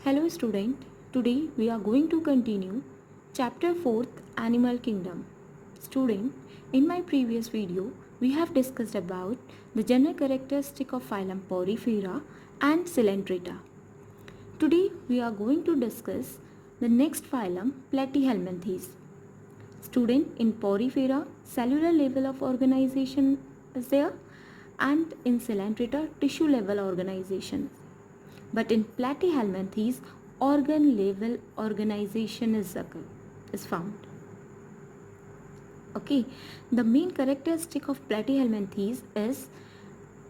Hello student, today we are going to continue chapter 4th Animal Kingdom. Student, in my previous video we have discussed about the general characteristic of phylum Porifera and Coelenterata. Today we are going to discuss the next phylum Platyhelminthes. Student, in Porifera cellular level of organization is there and in Coelenterata tissue level organization. But in Platyhelminthes, organ level organization is found. Okay, the main characteristic of Platyhelminthes is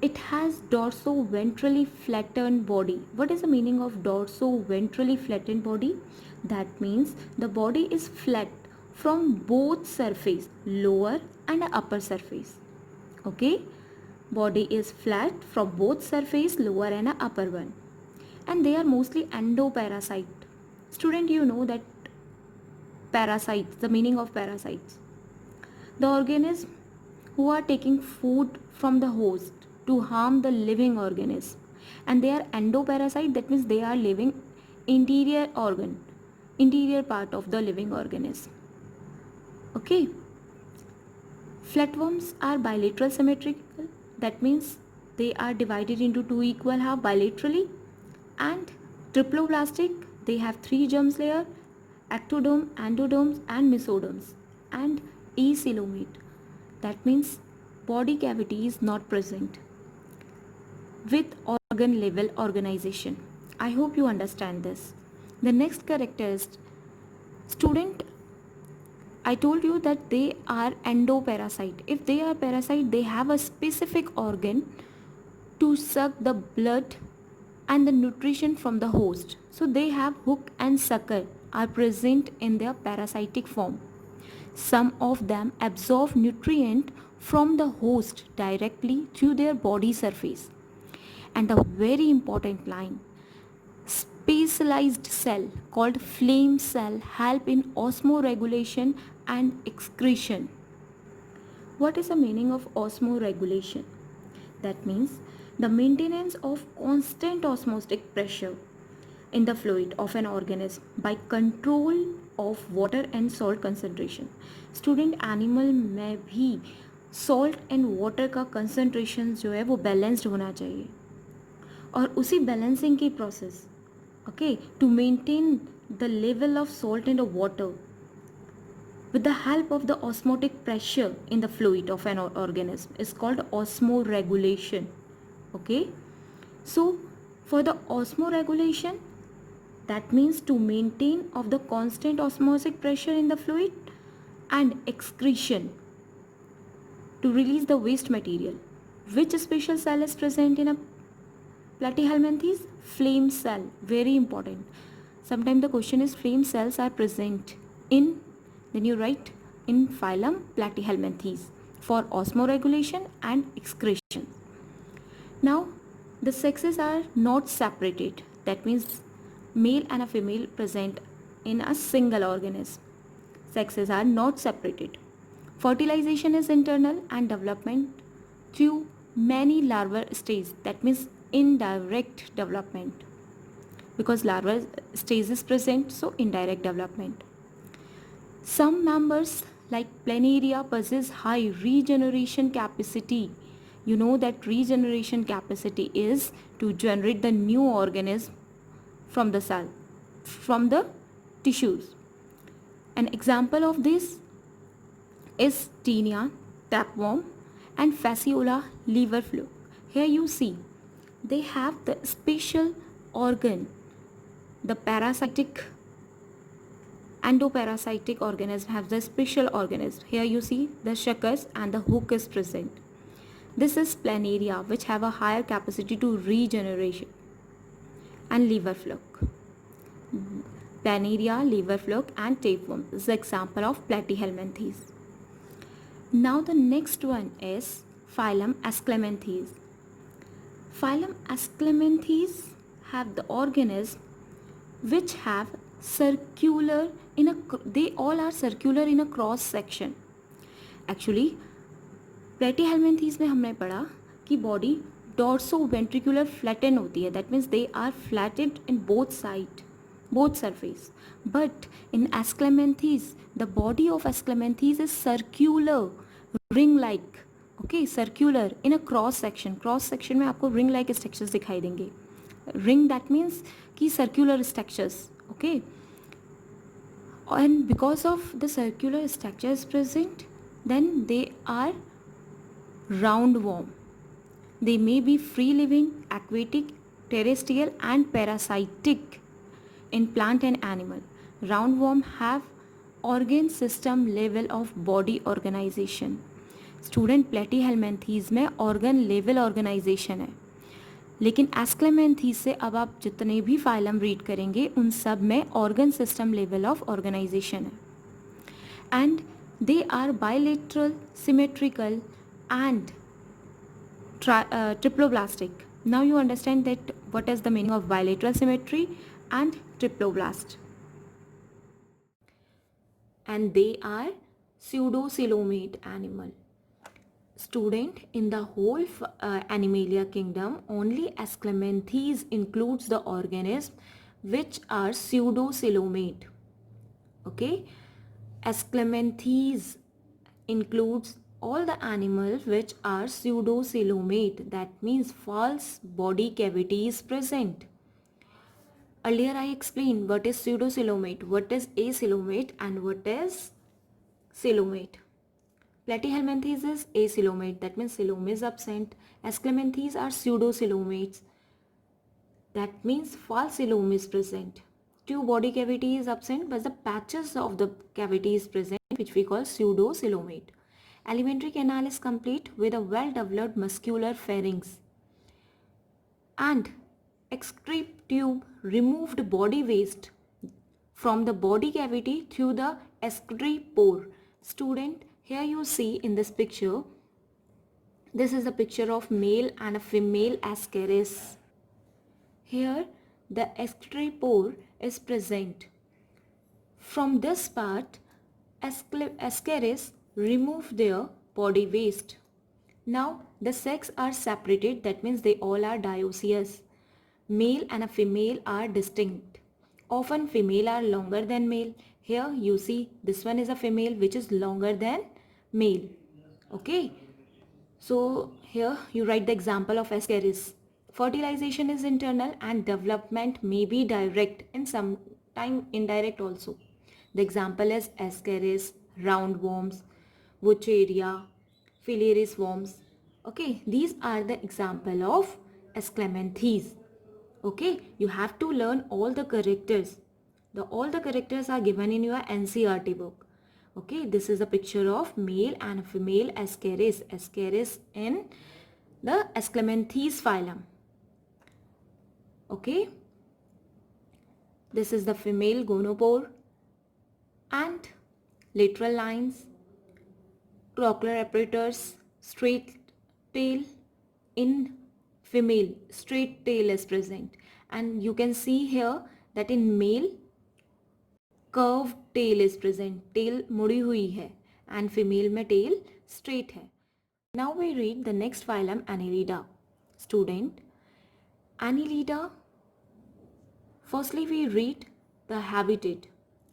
it has dorso-ventrally flattened body. What is the meaning of dorso-ventrally flattened body? That means the body is flat from both surface, lower and upper surface. Okay, body is flat from both surface, lower and upper one. And they are mostly endoparasite. Student, you know that parasites, the meaning of parasites. The organism who are taking food from the host to harm the living organism. And they are endoparasite, that means they are living interior organ, interior part of the living organism. Okay. Flatworms are bilateral symmetrical, that means they are divided into two equal half bilaterally. And triploblastic, they have three germs layer, ectoderm, endoderms and mesoderms, and acoelomate, that means body cavity is not present with organ level organization. I hope you understand this. The next characteristic, student, I told you that they are endoparasite. If they are parasite, they have a specific organ to suck the blood and the nutrition from the host. So they have hook and sucker are present in their parasitic form. Some of them absorb nutrient from the host directly through their body surface. And a very important line, specialized cell called flame cell help in osmoregulation and excretion. What is the meaning of osmoregulation? That means the maintenance of constant osmotic pressure in the fluid of an organism by control of water and salt concentration. Student, animal में भी salt and water का concentration जो है वो balanced होना चाहिए और उसी balancing की process, okay, to maintain the level of salt and water with the help of the osmotic pressure in the fluid of an organism is called osmoregulation. Okay, so for the osmoregulation, that means to maintain of the constant osmotic pressure in the fluid and excretion to release the waste material. Which special cell is present in a Platyhelminthes? Flame cell, very important. Sometimes the question is flame cells are present in, then you write in phylum Platyhelminthes for osmoregulation and excretion. Now the sexes are not separated, that means male and a female present in a single organism. Sexes are not separated. Fertilization is internal and development through many larval stages, that means indirect development, because larval stage is present, so indirect development. Some members like Planaria possess high regeneration capacity. You know that regeneration capacity is to generate the new organism from the cell, from the tissues. An example of this is Taenia, tapeworm, and Fasciola liverfluke. Here you see they have the special organ, the parasitic endoparasitic organism have the special organism. Here you see the suckers and the hook is present. This is Planaria, which have a higher capacity to regeneration, and liverfluke. Planaria, liverfluke and tapeworm is the example of Platyhelminthes. Now the next one is phylum Asclepianthes. Phylum Asclepianthes have the organism which have circular in a, they all are circular in a cross section. Actually Platyhelminthes में हमने पढ़ा कि body डॉर्सोवेंट्रिकुलर flatten होती है, that means they are flattened in both side, both surface. But in Asclepianthes, the body of Asclepianthes is circular, ring like. Okay, circular in a cross section. Cross section में आपको ring like structures दिखाई देंगे. Ring that means कि circular structures. Okay, and because of the circular structures present, then they are roundworm. They may be free living, aquatic, terrestrial and parasitic in plant and animal. Roundworm have organ system level of body organization. Student Platyhelminthes में organ level organisation है, लेकिन एस्क्लेमेंथीज से अब आप जितने भी phylum read करेंगे उन सब में organ system level of organisation है. And they are bilateral, symmetrical and triploblastic. Now you understand that what is the meaning of bilateral symmetry and triploblast. And they are pseudocoelomate animal. Student, in the whole Animalia kingdom, only Asclepianthes includes the organisms which are pseudocoelomate. Okay, Asclepianthes includes all the animals which are pseudocoelomate, that means false body cavity is present. Earlier I explained what is pseudocoelomate, what is acoelomate and what is coelomate. Platyhelminthes is acoelomate, that means coelom is absent. Asclepianthes are pseudocoelomates, that means false coelom is present. Two body cavity is absent but the patches of the cavity is present, which we call pseudocoelomate. Alimentary canal is complete with a well-developed muscular pharynx. And excrete tube removed body waste from the body cavity through the excrete pore. Student, here you see in this picture, this is a picture of male and a female ascaris. Here the excrete pore is present. From this part, ascaris remove their body waste. Now the sex are separated, that means they all are dioecious. Male and a female are distinct. Often female are longer than male. Here you see this one is a female which is longer than male. Okay, so here you write the example of ascaris. Fertilization is internal and development may be direct and sometime indirect also. The example is ascaris, roundworms, Wucheria, Phalaris worms. Okay, these are the example of Asclepianthes. Okay, you have to learn all the characters. All the characters are given in your NCERT book. Okay, this is a picture of male and female ascaris. Ascaris in the Asclepianthes phylum. Okay, this is the female gonopore and lateral lines, trochlear apparatus, straight tail. In female, straight tail is present, and you can see here that in male curved tail is present, tail मुड़ी हुई है, and female में tail straight है. Now we read the next phylum, Annelida. Student, Annelida, firstly we read the habitat.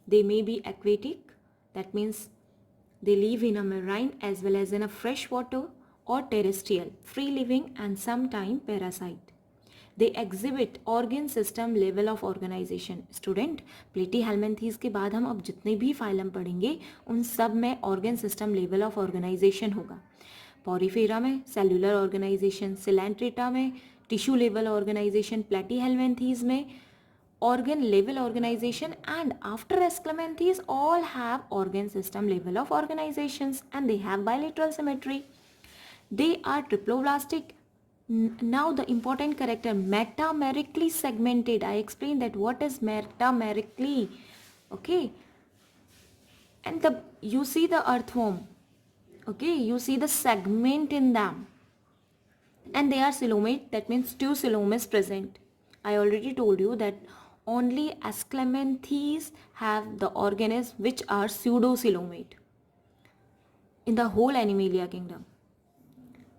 They may be aquatic, that means they live in a marine as well as in a freshwater, or terrestrial, free living and sometime parasite. They exhibit organ system level of organization. Student, Platyhelminthes के बाद हम अब जितने भी phylum पढ़ेंगे उन सब में organ system level of organization होगा. पॉरीफेरा में सेलुलर ऑर्गेनाइजेशन, सिलेंट्रेटा में टिश्यू लेवल ऑर्गेनाइजेशन, प्लेटीहेल्मिन्थीज में organ level organization, and after Asclepianthes all have organ system level of organizations and they have bilateral symmetry. They are triploblastic. Now the important character, metamerically segmented. I explained that what is metamerically. Okay, and you see the earthworm. Okay, you see the segment in them, and they are coelomate, that means two coelom is present. I already told you that only Asclepianthes have the organisms which are pseudocoelomate in the whole Animalia kingdom.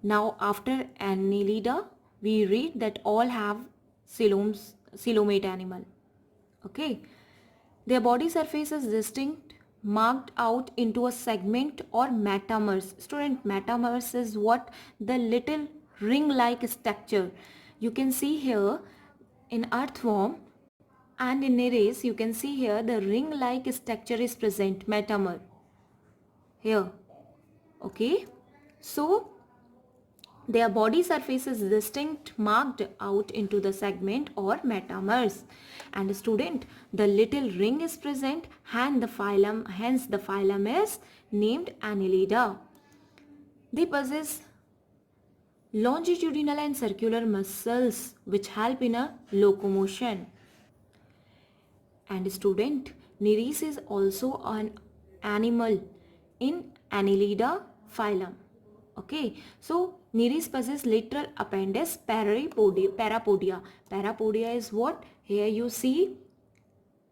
Now after Annelida, we read that all have coelomate animal. Okay, their body surface is distinct, marked out into a segment or metamers. Student, metamers is what? The little ring-like structure. You can see here in earthworm and in Nereis, you can see here the ring-like structure is present, metamer. Here, okay. So, their body surface is distinct, marked out into the segment or metamers. And student, the little ring is present, hence the phylum is named Annelida. They possess longitudinal and circular muscles which help in a locomotion. And student, Nereis is also an animal in Annelida phylum. Okay, so Nereis possesses lateral appendage parapodia. Parapodia is what? Here you see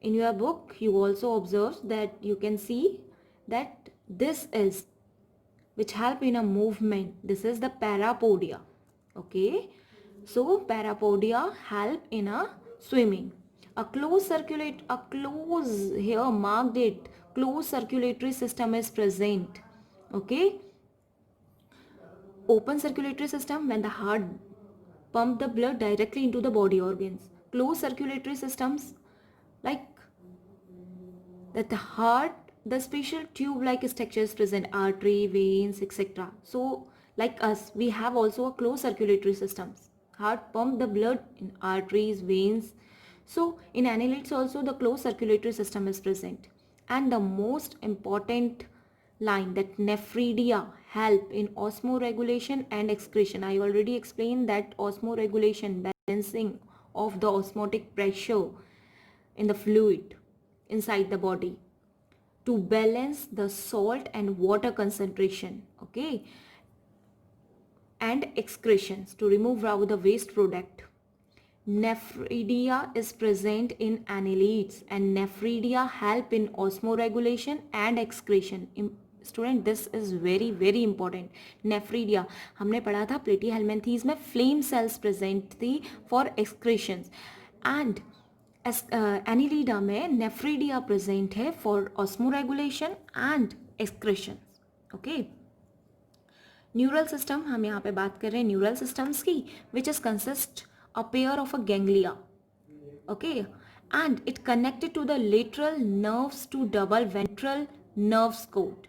in your book, you also observe that you can see that this is which help in a movement. This is the parapodia. Okay, so parapodia help in a swimming. A closed here marked it, closed circulatory system is present. Okay, open circulatory system when the heart pump the blood directly into the body organs. Closed circulatory systems like that the heart, the special tube like structure is present, artery, veins, etc. So like us, we have also a closed circulatory systems. Heart pump the blood in arteries, veins. So in annelids also the closed circulatory system is present. And the most important line, that nephridia help in osmoregulation and excretion. I already explained that osmoregulation, balancing of the osmotic pressure in the fluid inside the body to balance the salt and water concentration, okay, and excretions to remove out the waste product. Nephridia is present in annelids and nephridia help in osmoregulation and excretion. Student, this is very very important. Nephridia हमने पढ़ा था platyhelminthes में flame cells present थी for excretions and annelida में nephridia present है for osmoregulation and excretions. Okay. Neural system हम यहाँ पे बात कर रहे हैं न्यूरल सिस्टम्स की which is consist a pair of a ganglia, okay, and it connected to the lateral nerves to double ventral nerves cord.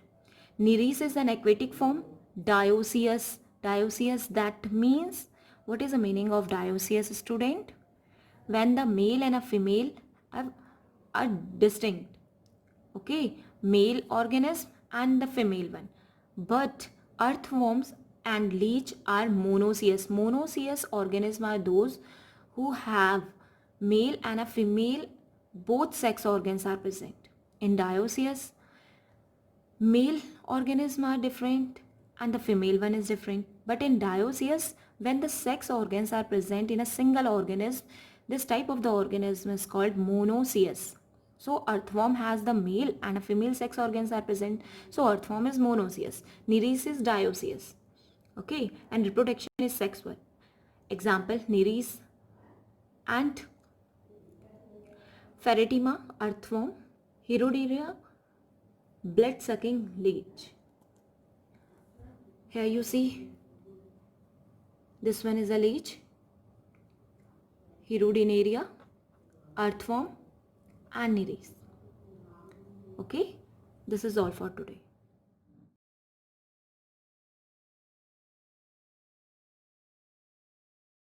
Nereis is an aquatic form. Dioecious, that means, what is the meaning of dioecious, student? When the male and a female are distinct, okay, male organism and the female one, but earthworms and leech are monoecious. Monoecious organisms are those who have male and a female, both sex organs are present. In dioecious, male organisms are different and the female one is different. But in dioecious, when the sex organs are present in a single organism, this type of the organism is called monoecious. So earthworm has the male and a female sex organs are present. So earthworm is monoecious. Nereis is dioecious. Okay, and reproduction is sexual. Example, Nereis and Pheretima, earthworm. Heroderia, blood-sucking leech. Here you see, this one is a leech. Herodinaria, earthworm and Nereis. Okay, this is all for today.